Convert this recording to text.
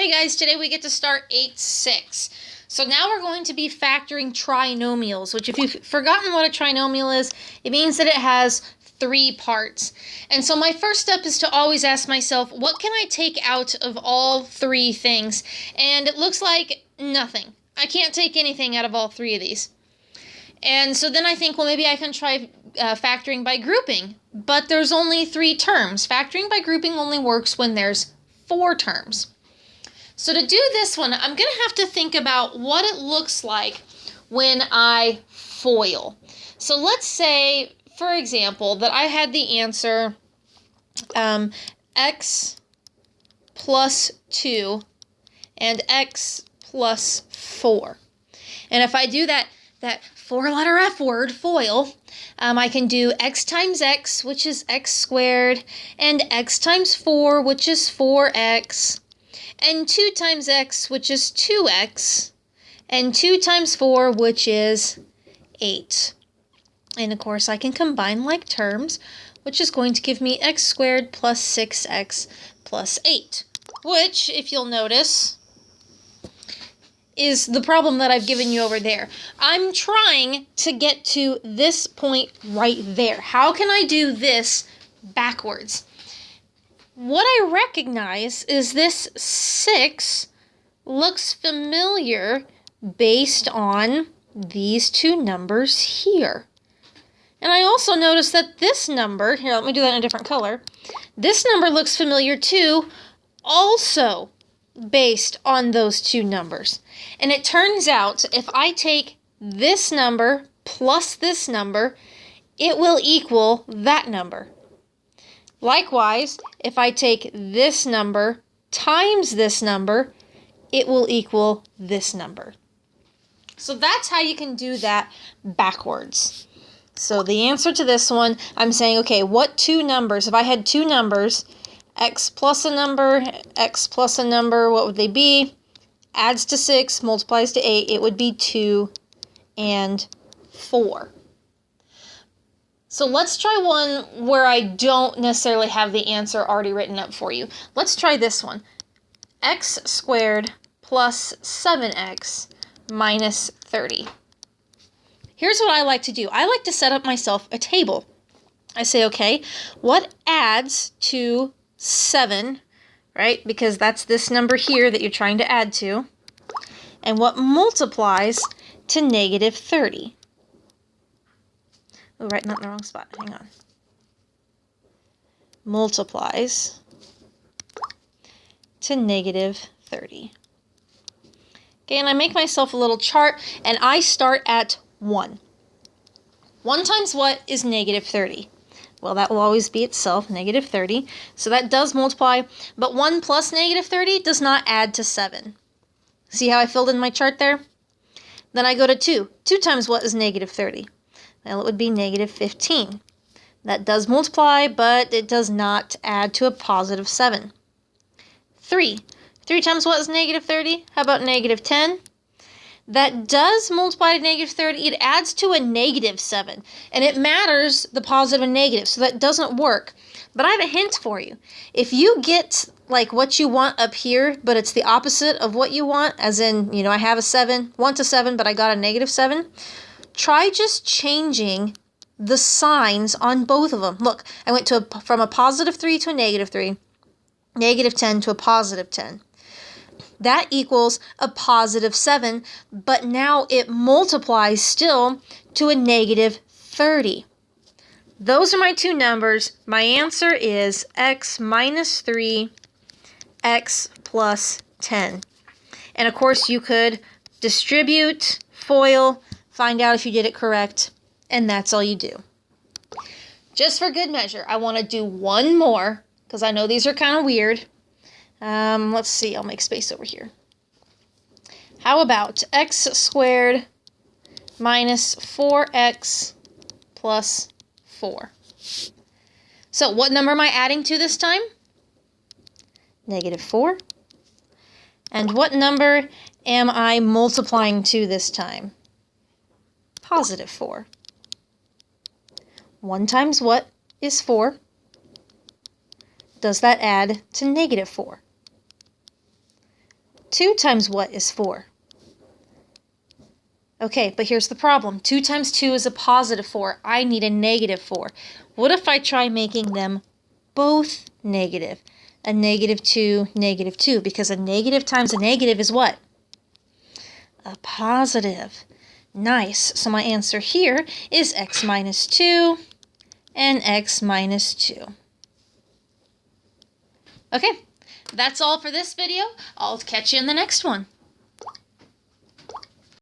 Hey guys, today we get to start 8-6. So now we're going to be factoring trinomials, which if you've forgotten what a trinomial is, it means that it has 3 parts. And so my first step is to always ask myself, what can I take out of all 3 things? And it looks like nothing. I can't take anything out of all 3 of these. And so then I think, well, maybe I can try factoring by grouping. But there's only 3 terms. Factoring by grouping only works when there's 4 terms. So to do this one, I'm going to have to think about what it looks like when I FOIL. So let's say, for example, that I had the answer x plus 2 and x plus 4. And if I do that 4-letter F word, FOIL, I can do x times x, which is x squared, and x times 4, which is 4x, and 2 times x, which is 2x, and 2 times 4, which is 8. And of course, I can combine like terms, which is going to give me x squared plus 6x plus 8, which, if you'll notice, is the problem that I've given you over there. I'm trying to get to this point right there. How can I do this backwards? What I recognize is this 6 looks familiar based on these 2 numbers here. And I also notice that this number, here, let me do that in a different color. This number looks familiar too, also based on those 2 numbers. And it turns out if I take this number plus this number, it will equal that number. Likewise, if I take this number times this number, it will equal this number. So that's how you can do that backwards. So the answer to this one, I'm saying, okay, what 2 numbers, if I had 2 numbers, x plus a number, what would they be? Adds to 6, multiplies to 8, it would be 2 and 4. So let's try one where I don't necessarily have the answer already written up for you. Let's try this one. X squared plus 7x minus 30. Here's what I like to do. I like to set up myself a table. I say, okay, what adds to 7, right? Because that's this number here that you're trying to add to. And what multiplies to negative 30. Oh, right, not in the wrong spot. Hang on. Multiplies to negative 30. Okay, and I make myself a little chart, and I start at 1. 1 times what is negative 30? Well, that will always be itself, negative 30. So that does multiply, but 1 plus negative 30 does not add to 7. See how I filled in my chart there? Then I go to 2. 2 times what is negative 30? Well, it would be negative 15. That does multiply, but it does not add to a positive 7. 3. 3 times what is negative 30? How about negative 10? That does multiply to negative 30. It adds to a negative 7. And it matters the positive and negative, so that doesn't work. But I have a hint for you. If you get like what you want up here, but it's the opposite of what you want, as in, I have a 7, want a 7, but I got a negative 7, try just changing the signs on both of them. Look, I went from a positive 3 to a negative 3, negative 10 to a positive 10. That equals a positive 7, but now it multiplies still to a negative 30. Those are my 2 numbers. My answer is x minus 3, x plus 10. And of course, you could distribute, FOIL, find out if you did it correct, and that's all you do. Just for good measure, I want to do one more, because I know these are kind of weird. Let's see, I'll make space over here. How about x squared minus 4x plus 4? So what number am I adding to this time? Negative 4. And what number am I multiplying to this time? Positive 4. 1 times what is 4? Does that add to negative 4? 2 times what is 4? Okay, but here's the problem. 2 times 2 is a positive 4. I need a negative 4. What if I try making them both negative? A negative 2, negative 2, because a negative times a negative is what? A positive. Nice. So my answer here is x minus 2 and x minus 2. Okay, that's all for this video. I'll catch you in the next one.